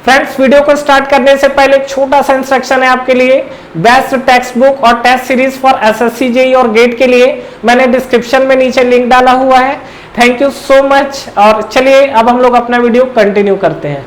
Friends, video को start करने से पहले एक छोटा सा इंस्ट्रक्शन है आपके लिए। बेस्ट टेक्स्ट बुक और test series for SSC JEE और गेट के लिए मैंने डिस्क्रिप्शन में नीचे लिंक डाला हुआ है। Thank you so much. और चलिए अब हम लोग अपना वीडियो कंटिन्यू करते हैं।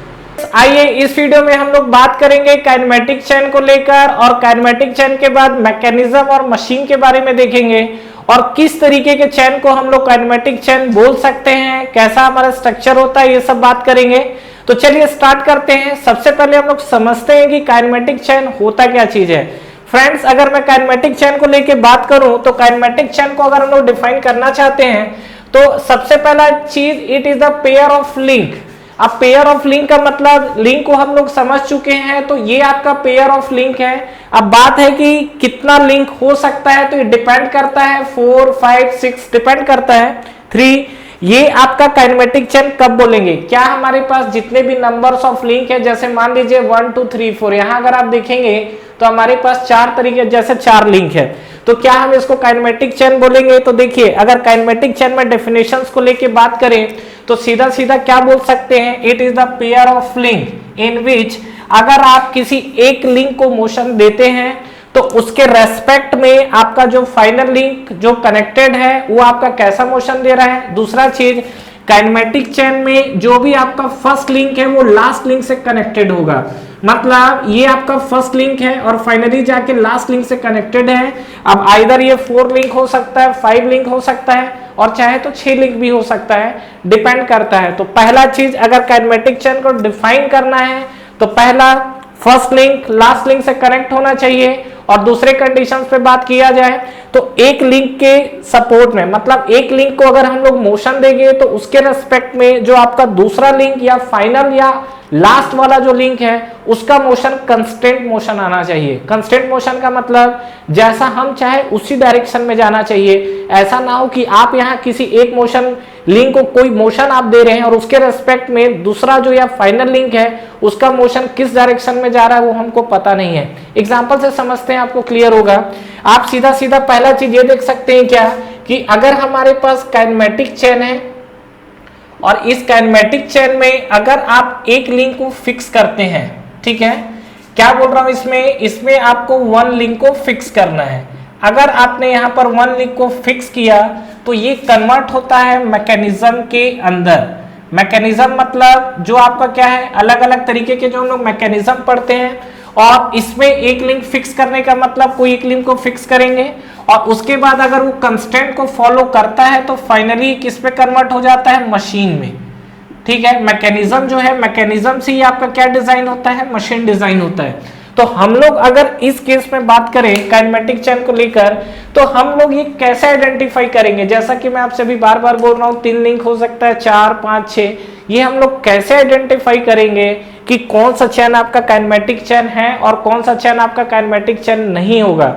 आइए इस वीडियो में हम लोग बात करेंगे काइनेमेटिक चेन को लेकर, और काइनेमेटिक चेन के बाद मैकेनिज्म और मशीन के बारे में देखेंगे और किस तरीके के चेन को हम लोग काइनेमेटिक चेन बोल सकते हैं, कैसा हमारा स्ट्रक्चर होता है, ये सब बात करेंगे। तो चलिए स्टार्ट करते हैं। सबसे पहले हम लोग समझते हैं कि काइनेमेटिक चेन होता क्या चीज है। फ्रेंड्स, अगर मैं काइनेमेटिक चेन को लेके बात करूं तो काइनेमेटिक चेन को अगर हम लोग डिफाइन करना चाहते हैं तो सबसे पहला चीज, it is the pair of link. अब पेयर ऑफ लिंक का मतलब, लिंक को हम लोग समझ चुके हैं, तो ये आपका पेयर ऑफ लिंक है। अब बात है कि कितना लिंक हो सकता है, तो ये डिपेंड करता है 4, 5, 6 डिपेंड करता है 3। ये आपका काइनेमेटिक चेन कब बोलेंगे, क्या हमारे पास जितने भी नंबर्स ऑफ लिंक है, जैसे मान लीजिए 1, 2, 3, 4, यहां अगर आप देखेंगे तो हमारे पास 4 तरीके, जैसे 4 लिंक है, तो क्या हम इसको काइनेमेटिक चेन बोलेंगे। तो देखिए, अगर काइनेमेटिक चेन में डेफिनेशंस को लेके बात करें तो सीधा सीधा क्या बोल सकते हैं, it is the pair of link in which, अगर आप किसी एक लिंक को मोशन देते हैं तो उसके रेस्पेक्ट में आपका जो फाइनल लिंक जो कनेक्टेड है वो आपका कैसा मोशन दे रहा है। दूसरा चीज, काइनेमेटिक चेन में जो भी आपका फर्स्ट लिंक है वो लास्ट लिंक से कनेक्टेड होगा। मतलब ये आपका फर्स्ट लिंक है और फाइनली जाके लास्ट लिंक से कनेक्टेड है। अब आइदर ये 4 लिंक हो सकता है, 5 लिंक हो सकता है, और चाहे तो 6 लिंक भी हो सकता है, डिपेंड करता है। तो पहला चीज, अगर काइनेमेटिक चेन को डिफाइन करना है तो पहला फर्स्ट लिंक लास्ट लिंक से कनेक्ट होना चाहिए। और दूसरे कंडीशंस पे बात किया जाए तो एक लिंक के सपोर्ट में, मतलब एक लिंक को अगर हम लोग मोशन देंगे तो उसके रेस्पेक्ट में जो आपका दूसरा लिंक या फाइनल या लास्ट वाला जो लिंक है उसका मोशन कंस्टेंट मोशन आना चाहिए। कंस्टेंट मोशन का मतलब जैसा हम चाहे उसी डायरेक्शन में जाना चाहिए। ऐसा ना हो कि आप यहाँ किसी एक मोशन लिंक को कोई मोशन आप दे रहे हैं और उसके रेस्पेक्ट में दूसरा जो या फाइनल लिंक है उसका मोशन किस डायरेक्शन में जा रहा है वो हमको पता नहीं है। एग्जांपल से समझते हैं, आपको क्लियर होगा। आप सीधा सीधा पहला चीज ये देख सकते हैं क्या, कि अगर हमारे पास काइनेमेटिक चेन है और इस काइनेमेटिक चेन में अगर आप एक लिंक को फिक्स करते हैं, ठीक है, क्या बोल रहा हूं इसमें आपको 1 लिंक को फिक्स करना है। अगर आपने यहां पर 1 लिंक को फिक्स किया तो ये कन्वर्ट होता है मैकेनिज्म के अंदर। मैकेनिज्म मतलब जो आपका क्या है, अलग अलग तरीके के जो हम लोग मैकेनिज्म पढ़ते हैं, और इसमें एक लिंक फिक्स करने का मतलब कोई एक लिंक को फिक्स करेंगे और उसके बाद अगर वो कंस्टेंट को फॉलो करता है तो फाइनली किस पे कन्वर्ट हो जाता है, मशीन में। ठीक है, मैकेनिज्म जो है, मैकेनिज्म से ही आपका क्या डिजाइन होता है, मशीन डिजाइन होता है। तो हम लोग अगर इस केस में बात करें काइनेमेटिक चेन को लेकर, तो हम लोग ये कैसे आइडेंटिफाई करेंगे। जैसा कि मैं आपसे भी बार बार बोल रहा हूँ, 3 लिंक हो सकता है, 4, 5, 6, ये हम लोग कैसे आइडेंटिफाई करेंगे कि कौन सा चेन आपका काइनेमेटिक चेन है और कौन सा चेन आपका काइनेमेटिक चेन नहीं होगा।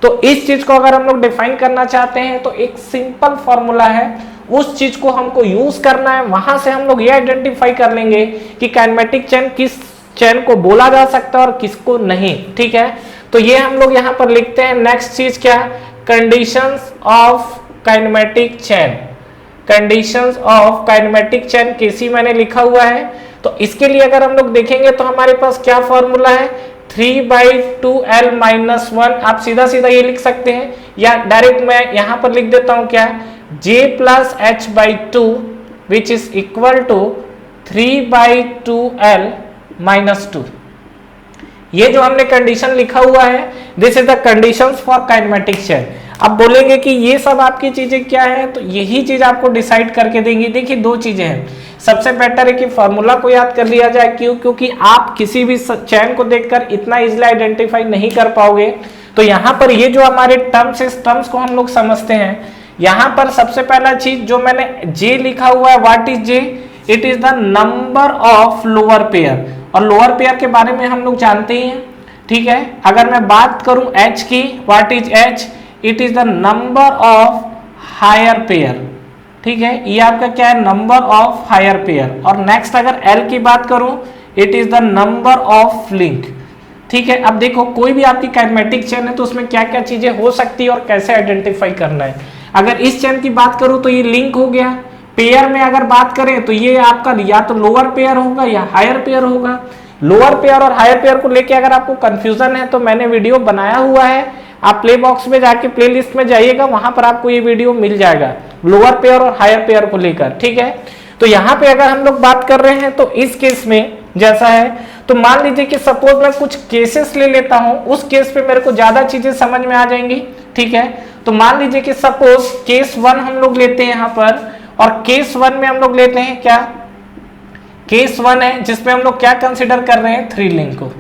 तो इस चीज को अगर हम लोग डिफाइन करना चाहते हैं तो एक सिंपल फॉर्मूला है, उस चीज को हमको यूज करना है। वहां से हम लोग ये आइडेंटिफाई कर लेंगे कि काइनेमेटिक चेन किस चेन को बोला जा सकता है और किसको नहीं। ठीक है, तो ये हम लोग यहाँ पर लिखते हैं। नेक्स्ट चीज क्या, conditions of kinematic chain. Conditions of kinematic chain केसी मैंने लिखा हुआ है। तो इसके लिए अगर हम लोग देखेंगे तो हमारे पास क्या फॉर्मूला है, 3/2L-1। आप सीधा सीधा ये लिख सकते हैं, या डायरेक्ट मैं यहां पर लिख देता हूं क्या, J+H/2 which is equal to 3/2L-2। ये जो हमने कंडीशन लिखा हुआ है, this is the conditions for kinematic chain. अब बोलेंगे कि ये सब आपकी चीजें क्या है, तो यही चीज आपको डिसाइड करके देंगी। देखिए 2 चीजें हैं, सबसे बेटर है कि फॉर्मूला को याद कर लिया जाए। क्यों, क्योंकि आप किसी भी चेन को देखकर इतना इजीली आइडेंटिफाई नहीं कर पाओगे। तो यहाँ पर ये जो हमारे टर्म्स, इस टर्म्स को हम लोग समझते हैं। यहाँ पर सबसे पहला चीज जो मैंने जे लिखा हुआ है, what is J, it is the number of lower pair. और लोअर पेयर के बारे में हम लोग जानते ही हैं। ठीक है, अगर मैं बात करूं एच की, what is H, it is the number of higher pair. ठीक है, ये आपका क्या है, नंबर ऑफ हायर पेयर। और नेक्स्ट अगर एल की बात करूं, it is the number of link. ठीक है, अब देखो कोई भी आपकी काइनेमेटिक चेन है तो उसमें क्या क्या चीजें हो सकती है और कैसे आइडेंटिफाई करना है। अगर इस चेन की बात करूं तो ये लिंक हो गया। पेयर में अगर बात करें तो ये आपका या तो लोअर पेयर होगा या हायर पेयर होगा। लोअर पेयर और हायर पेयर को लेके अगर आपको कंफ्यूजन है तो मैंने वीडियो बनाया हुआ है, आप प्ले बॉक्स में जाके प्लेलिस्ट में जाइएगा, वहां पर आपको ये वीडियो मिल जाएगा लोअर पेयर और हायर पेयर को लेकर, ठीक है। तो यहाँ पे अगर हम लोग बात कर रहे हैं तो इस केस में जैसा है, तो मान लीजिए कि सपोज मैं कुछ केसेस ले लेता हूं, उस केस पे मेरे को ज्यादा चीजें समझ में आ जाएंगी, ठीक है। तो मान लीजिए कि सपोज केस 1 हम लोग लेते हैं यहाँ पर, और केस 1 में हम लोग लेते हैं क्या, केस 1 है जिसमें हम लोग क्या कंसिडर कर रहे हैं, 3 लिंक को,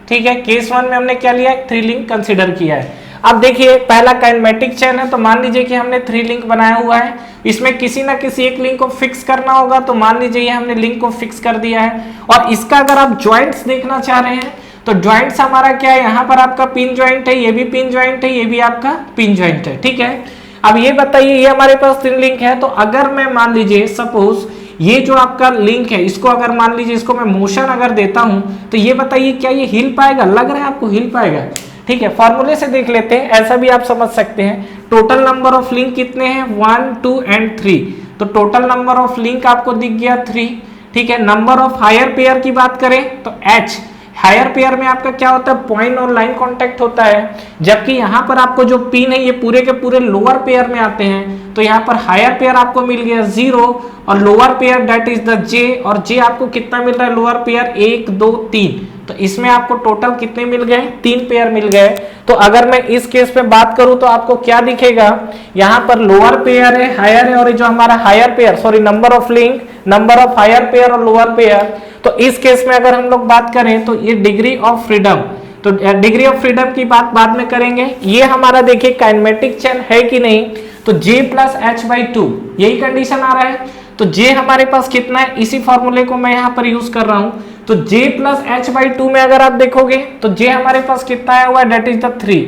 ठीक है। केस 1 में हमने क्या लिया है, 3 लिंक कंसिडर किया है। अब देखिए पहला काइनेमेटिक चेन है, तो मान लीजिए कि हमने 3 लिंक बनाया हुआ है, इसमें किसी ना किसी एक लिंक को फिक्स करना होगा, तो मान लीजिए ये हमने लिंक को फिक्स कर दिया है। और इसका अगर आप ज्वाइंट्स देखना चाह रहे हैं तो ज्वाइंट्स हमारा क्या है, यहाँ पर आपका पिन ज्वाइंट है, ये भी पिन ज्वाइंट है, ये भी आपका पिन ज्वाइंट है, ठीक है। अब ये बताइए, ये हमारे पास 3 लिंक है, तो अगर मैं मान लीजिए सपोज ये जो आपका लिंक है, इसको अगर मान लीजिए इसको मैं मोशन अगर देता हूं, तो ये बताइए क्या ये हिल पाएगा, लग रहा है आपको हिल पाएगा, ठीक है। फॉर्मूले से देख लेते हैं, ऐसा भी आप समझ सकते हैं। टोटल नंबर ऑफ लिंक कितने हैं, 1 2 एंड 3, तो टोटल नंबर ऑफ लिंक आपको दिख गया 3, ठीक है। नंबर ऑफ हायर पेयर की बात करें तो h, हायर पेयर में आपका क्या होता है, पॉइंट और लाइन कांटेक्ट होता है, जबकि यहाँ पर आपको जो पिन है ये पूरे के पूरे लोअर पेयर में आते हैं, तो यहाँ पर हायर पेयर आपको मिल गया 0 और lower pair that is the j, और j आपको कितना मिल रहा है, लोअर पेयर 1 2 3, तो इसमें आपको टोटल कितने मिल गए, 3 पेयर मिल गए। तो अगर मैं इस केस पे बात करूं तो आपको क्या दिखेगा, यहाँ पर लोअर पेयर है, हायर है, और जो हमारा higher pair, sorry number of link, number of higher pair और लोअर पेयर, तो इस केस में अगर हम लोग बात करें तो ये डिग्री ऑफ फ्रीडम, तो डिग्री ऑफ फ्रीडम की बात बाद में करेंगे। ये हमारा देखिए काइनेमेटिक चेन है कि नहीं, तो j प्लस h/2 यही कंडीशन आ रहा है, तो j हमारे पास कितना है, इसी फॉर्मूले को मैं यहाँ पर यूज कर रहा हूं, तो j प्लस h/2 में अगर आप देखोगे तो j हमारे पास कितना आया हुआ है, डेट इज द 3,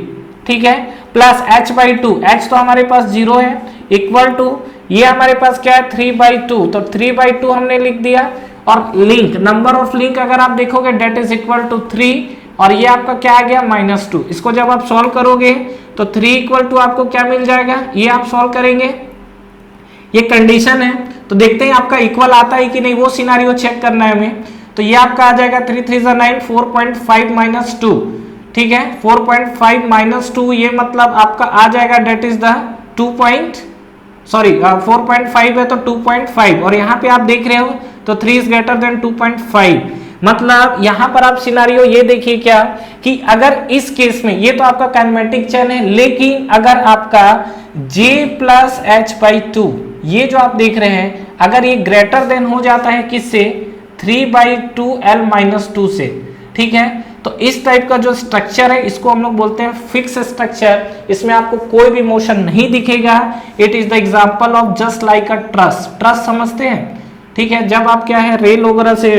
ठीक है, प्लस h/2, h तो हमारे पास 0 है, इक्वल टू ये हमारे पास क्या है 3/2, तो 3/2 हमने लिख दिया, और लिंक, नंबर ऑफ लिंक अगर आप देखोगे डेट इज इक्वल टू 3, और ये आपका क्या आ गया -2। इसको जब आप सॉल्व करोगे तो 3 इक्वल टू आपको क्या मिल जाएगा, ये आप सॉल्व करेंगे, ये कंडीशन है, तो देखते हैं आपका इक्वल आता है कि नहीं, वो सिनारियो चेक करना है हमें। तो ये आपका आ जाएगा 3 3 9, 4.5 - 2, ठीक है, 4.5 - 2, ये मतलब आपका आ जाएगा डेट इज द 4.5 है तो 2.5, और यहाँ पे आप देख रहे हो तो 3 इज ग्रेटर देन 2.5, मतलब यहाँ पर आप सिनारियो ये देखिए क्या, कि अगर इस केस में ये तो आपका काइनेमेटिक चेन है, लेकिन अगर आपका j प्लस h/2 ये जो आप देख रहे हैं, अगर ये ग्रेटर देन हो जाता है किससे, 3/2l-2 से, ठीक है, तो इस टाइप का जो स्ट्रक्चर है इसको हम लोग बोलते हैं फिक्स स्ट्रक्चर, इसमें आपको कोई भी मोशन नहीं दिखेगा। It is the example of just like a truss, truss समझते हैं, ठीक है, जब आप क्या है रेल वगैरह से,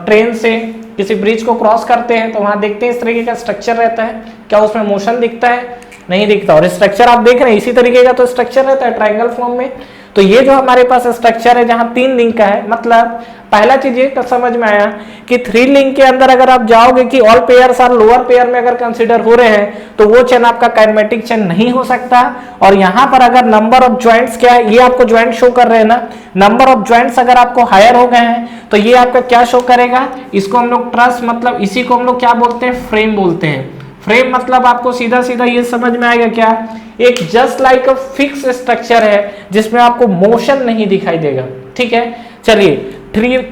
ट्रेन से किसी ब्रिज को क्रॉस करते हैं तो वहां देखते हैं इस तरीके का स्ट्रक्चर रहता है, क्या उसमें मोशन दिखता है, नहीं दिखता, और स्ट्रक्चर आप देख रहे हैं इसी तरीके का तो स्ट्रक्चर रहता है ट्रायंगल फॉर्म में। तो ये जो हमारे पास स्ट्रक्चर है जहां 3 लिंक का है, मतलब पहला चीज ये समझ में आया कि 3 लिंक के अंदर अगर आप जाओगे कि all pairs are lower pair में अगर कंसीडर हो रहे हैं तो वो चेन आपका काइनेमेटिक चेन नहीं हो सकता। और यहाँ पर अगर नंबर ऑफ ज्वाइंट्स क्या है, ये आपको ज्वाइंट शो कर रहे हैं ना, नंबर ऑफ ज्वाइंट्स अगर आपको हायर हो गए हैं तो ये आपका क्या शो करेगा, इसको हम लोग ट्रस, मतलब इसी को हम लोग क्या बोलते हैं, फ्रेम बोलते हैं। फ्रेम मतलब आपको सीधा सीधा ये समझ में आएगा क्या, एक just like a fix structure है जिसमें आपको मोशन नहीं दिखाई देगा, ठीक है। चलिए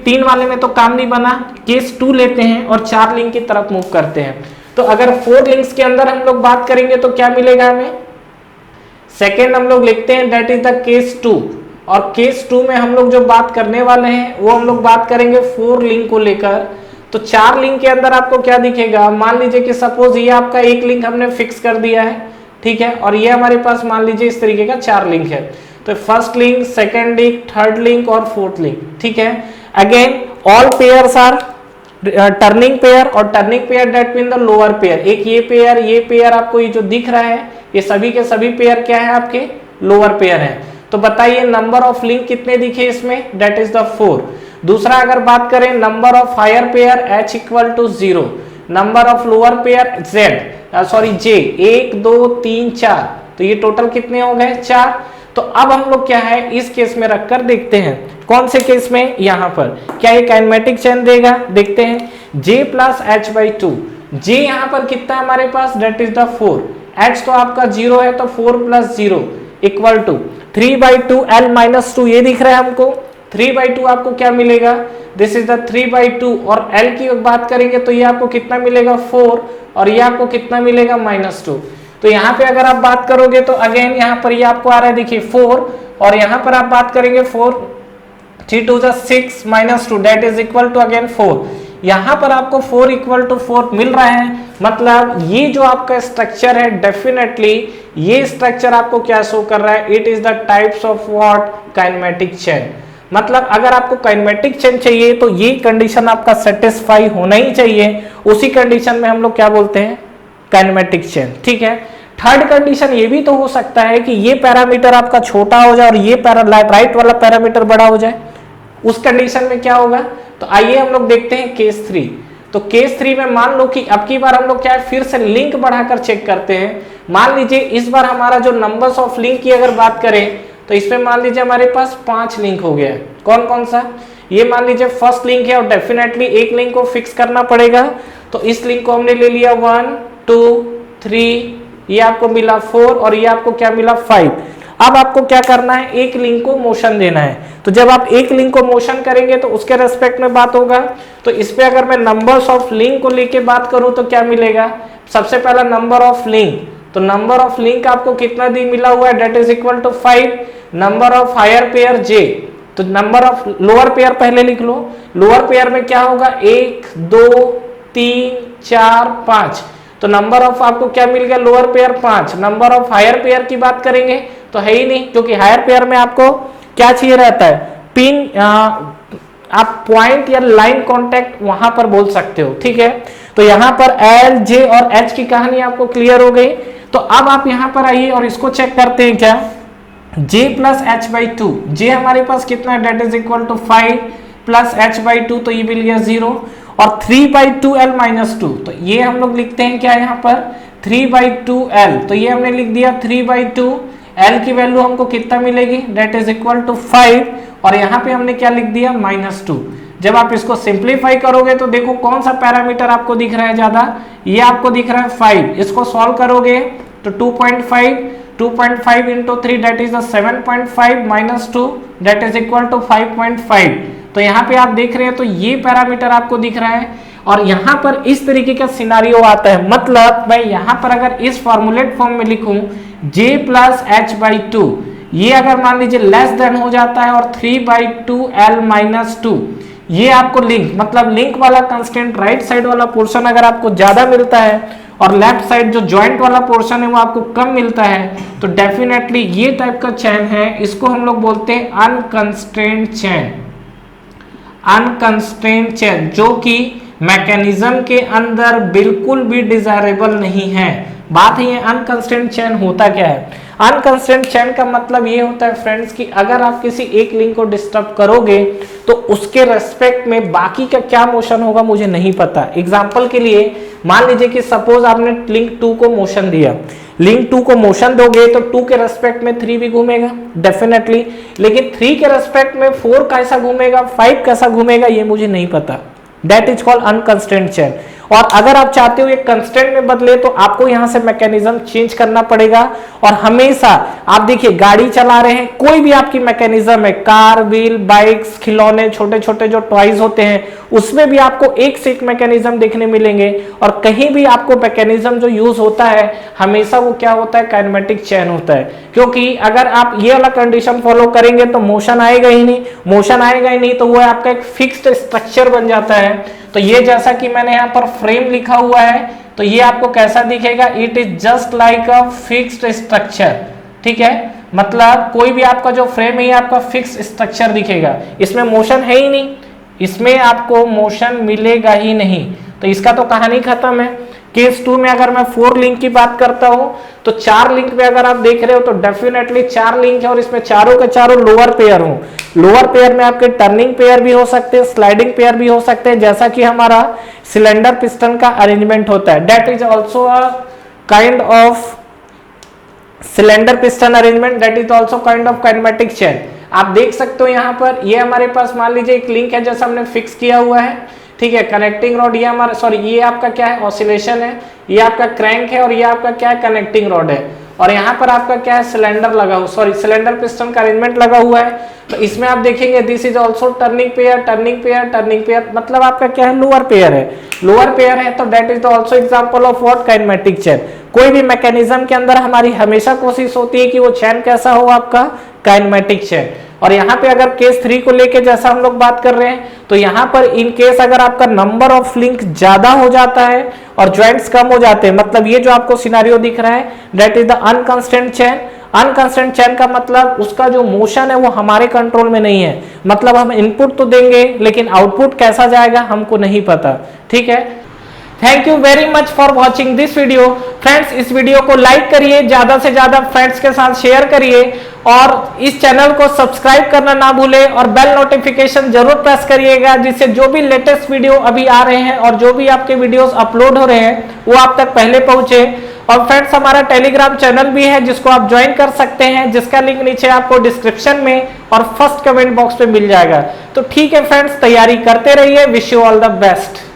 3 वाले में तो काम नहीं बना, केस 2 लेते हैं और 4 लिंक की तरफ मूव करते हैं। तो अगर 4 लिंक्स के अंदर हम लोग बात करेंगे तो क्या मिलेगा हमें, सेकेंड हम लोग लिखते हैं दैट इज द केस 2, और केस 2 में हम लोग जो बात करने वाले हैं वो हम लोग बात करेंगे 4 लिंक को लेकर। तो 4 लिंक के अंदर आपको क्या दिखेगा, मान लीजिए कि सपोज ये आपका एक लिंक हमने फिक्स कर दिया है, ठीक है, और ये हमारे पास मान लीजिए इस तरीके का 4 लिंक है, तो first link, second link, third link और फोर्थ लिंक, ठीक है। Again all pairs are turning pair, और turning pair that mean the lower pair, एक ये पेयर आपको ये जो दिख रहा है ये सभी के सभी पेयर क्या है, आपके लोअर पेयर है। तो बताइए नंबर ऑफ लिंक कितने दिखे इसमें, दैट इज द 4। दूसरा अगर बात करें number of higher pair h equal to 0, number of lower pair j 1 2 3 4, तो ये टोटल कितने हो गए 4। तो अब हम लोग क्या है इस केस में रखकर देखते हैं कौन से केस में? यहाँ पर क्या ये काइनेमेटिक चेन देगा? देखते हैं, J plus H by two. J यहाँ पर कितना है हमारे पास? That is the 4। H तो आपका 0 है, तो 4 plus 0 equal to 3/2 L minus 2। ये दिख रहा है हमको 3/2 आपको क्या मिलेगा? This is the 3/2। और L की बात करेंगे तो ये आपको कितना मिलेगा? 4। और ये आपको कितना मिलेगा? -2। तो यहाँ पे अगर आप बात करोगे तो अगेन यहाँ पर ये आपको आ रहा है, देखिए 4। और यहाँ पर आप बात करेंगे 4, 3 2 6 -2 that is equal to again 4। यहाँ पर आपको 4 इक्वल टू 4 मिल रहा है। मतलब ये जो आपका स्ट्रक्चर है, डेफिनेटली ये स्ट्रक्चर आपको क्या शो कर रहा है? It is the types of what? Kinematic chain. मतलब अगर आपको काइनेमेटिक चेन चाहिए तो ये कंडीशन आपका सेटिस्फाई होना ही चाहिए, उसी कंडीशन में हम लोग क्या बोलते हैं? Kinematic chain. ठीक है। थर्ड कंडीशन ये भी तो हो सकता है कि ये पैरामीटर आपका छोटा हो जाए और ये राइट वाला पैरामीटर बड़ा हो जाए। उस कंडीशन में क्या होगा? तो आइए हम लोग देखते हैं केस 3। तो केस 3 में मान लो कि अब की बार हम लोग क्या है, फिर से लिंक बढ़ाकर चेक करते हैं। मान लीजिए इस बार हमारा जो नंबर्स ऑफ लिंक की अगर बात करें तो इसमें मान लीजिए हमारे पास 5 लिंक हो गया है। कौन कौन सा? ये मान लीजिए फर्स्ट लिंक है और डेफिनेटली एक लिंक को फिक्स करना पड़ेगा। तो इस लिंक को हमने ले लिया 1 2 3, ये आपको मिला 4 और ये आपको क्या मिला? 5। अब आपको क्या करना है? एक लिंक को मोशन देना है। तो जब आप एक लिंक को मोशन करेंगे तो उसके रेस्पेक्ट में बात होगा। तो इस पे अगर मैं नंबर्स ऑफ लिंक को लेके बात करूं तो क्या मिलेगा? सबसे पहला नंबर ऑफ लिंक, तो नंबर ऑफ लिंक आपको कितना दी मिला हुआ है? That is equal to 5। Number of higher pair J, तो नंबर ऑफ लोअर पेयर पहले लिख लो। लोअर पेयर में क्या होगा? 1 2 3 4 5। तो नंबर ऑफ आपको क्या मिल गया? Lower pair 5। Number of higher pair की बात करेंगे तो है ही नहीं, क्योंकि हायर पेयर में आपको क्या चाहिए रहता है? पिन, आप पॉइंट या लाइन कांटेक्ट वहां पर बोल सकते हो। ठीक है। तो यहाँ पर L, J और H की कहानी आपको क्लियर हो गई। तो अब आप यहाँ पर आइए और इसको चेक करते हैं क्या? J plus H by two. J हमारे पास कितना है? That is equal to 5 plus H by two, तो ये मिल गया 0। और 3/2 L माइनस 2, तो ये हम लोग लिखते हैं क्या यहाँ पर? 3/2 L, तो ये हमने लिख दिया 3/2। L की वैल्यू हमको कितना मिलेगी? That is equal to 5। और यहाँ पे हमने क्या लिख दिया? -2। जब आप इसको सिंप्लीफाई करोगे तो देखो कौन सा पैरामीटर आपको दिख रहा है ज्यादा? ये आपको दिख रहा है 5। इसको सॉल्व करोगे तो 2.5 into 3 that is 7.5 minus 2 that is equal to 5.5। तो यहाँ पे आप देख रहे हैं तो ये पैरामीटर आपको दिख रहा है और यहाँ पर इस तरीके का सिनारियो आता है। मतलब मैं यहाँ पर अगर इस फॉर्मूलेट फॉर्म में लिखूं J plus H by to, ये अगर मान लीजिए लेस देन हो जाता है और 3/2 L माइनस 2, ये आपको लिंक, मतलब लिंक वाला कंस्टेंट राइट साइड वाला पोर्शन अगर आपको ज्यादा मिलता है और लेफ्ट साइड जो जॉइंट वाला पोर्शन है वो आपको कम मिलता है, तो डेफिनेटली ये टाइप का चेन है, इसको हम लोग बोलते हैं अनकंस्ट्रेंट चेन। अनकंस्ट्रेंट चेन जो कि मैकेनिज्म के अंदर बिल्कुल भी डिजायरेबल नहीं है। बात है अनकंस्ट्रेंट चेन होता क्या है? अनकंस्ट्रेंट चेन का मतलब ये होता है फ्रेंड्स कि अगर आप किसी एक लिंक को डिस्टर्ब करोगे तो उसके रेस्पेक्ट में बाकी का क्या मोशन होगा मुझे नहीं पता। एग्जांपल के लिए मान लीजिए कि सपोज आपने लिंक 2 को मोशन दिया, लिंक 2 को मोशन दोगे तो 2 के रेस्पेक्ट में 3 भी घूमेगा डेफिनेटली, लेकिन 3 के रेस्पेक्ट में 4 कैसा घूमेगा, 5 कैसा घूमेगा ये मुझे नहीं पता। That is called unconstrained chain. और अगर आप चाहते हो ये कंस्टेंट में बदले तो आपको यहां से मैकेनिज्म चेंज करना पड़ेगा। और हमेशा आप देखिए गाड़ी चला रहे हैं, कोई भी आपकी मैकेनिज्म है, कार, व्हील, बाइक्स, खिलौने, छोटे छोटे जो टॉयज होते हैं उसमें भी आपको एक से एक मैकेनिज्म देखने मिलेंगे। और कहीं भी आपको मैकेनिज्म जो यूज होता है हमेशा वो क्या होता है? काइनेमेटिक चेन होता है। क्योंकि अगर आप ये वाला कंडीशन फॉलो करेंगे तो मोशन आएगा ही नहीं, मोशन आएगा ही नहीं तो वो आपका एक फिक्स्ड स्ट्रक्चर बन जाता है। तो ये जैसा कि मैंने यहाँ पर फ्रेम लिखा हुआ है तो ये आपको कैसा दिखेगा? It is just like a fixed structure. ठीक है, मतलब कोई भी आपका जो फ्रेम है ये आपका फिक्स्ड स्ट्रक्चर दिखेगा, इसमें मोशन है ही नहीं, इसमें आपको मोशन मिलेगा ही नहीं। तो इसका तो कहानी खत्म है। केस 2 में अगर मैं 4 लिंक की बात करता हूं तो 4 लिंक में अगर आप देख रहे हो तो डेफिनेटली 4 लिंक है और इसमें चारों के चारों लोअर पेयर हो। लोअर पेयर में आपके टर्निंग पेयर भी हो सकते हैं, स्लाइडिंग पेयर भी हो सकते हैं, जैसा कि हमारा सिलेंडर पिस्टन का अरेंजमेंट होता है। That is also a kind of cylinder piston arrangement, that is also kind of kinematic chain. आप देख सकते हो यहाँ पर ये हमारे पास मान लीजिए एक लिंक है जैसा हमने फिक्स किया हुआ है, ठीक है। कनेक्टिंग रॉड ये हमारा, सॉरी ये आपका क्या है, ऑसिलेशन है, ये आपका क्रैंक है और ये आपका क्या है, कनेक्टिंग रॉड है। और यहाँ पर आपका क्या है, सिलेंडर लगा हुआ, सॉरी सिलेंडर पिस्टन का अरेंजमेंट लगा हुआ है। तो इसमें आप देखेंगे this is also turning pair, turning pair, turning pair, मतलब आपका क्या है, लोअर पेयर है। लोअर पेयर है तो that is also example of what, kinematic chain. कोई भी मैकेनिज्म के अंदर हमारी हमेशा कोशिश होती है कि वो चैन कैसा हो, आपका काइनेमेटिक चेन। और यहाँ पे अगर केस 3 को लेके जैसा हम लोग बात कर रहे हैं, तो यहाँ पर इन केस अगर आपका नंबर ऑफ लिंक ज्यादा हो जाता है और ज्वाइंट्स कम हो जाते हैं, मतलब ये जो आपको सिनेरियो दिख रहा है that is the unconstrained chain. Unconstrained chain का मतलब उसका जो मोशन है वो हमारे कंट्रोल में नहीं है, मतलब हम इनपुट तो देंगे लेकिन आउटपुट कैसा जाएगा हमको नहीं पता, ठीक है। Thank you very much for watching this video. Friends इस वीडियो को लाइक करिए, ज्यादा से ज्यादा फ्रेंड्स के साथ शेयर करिए और इस चैनल को सब्सक्राइब करना ना भूलें और बेल नोटिफिकेशन जरूर प्रेस करिएगा, जिससे जो भी लेटेस्ट वीडियो अभी आ रहे हैं और जो भी आपके वीडियोस अपलोड हो रहे हैं वो आप तक पहले पहुंचे। और फ्रेंड्स हमारा टेलीग्राम चैनल भी है जिसको आप ज्वाइन कर सकते हैं, जिसका लिंक नीचे आपको डिस्क्रिप्शन में और फर्स्ट कमेंट बॉक्स पे मिल जाएगा। तो ठीक है फ्रेंड्स, तैयारी करते रहिए। Wish you all the best.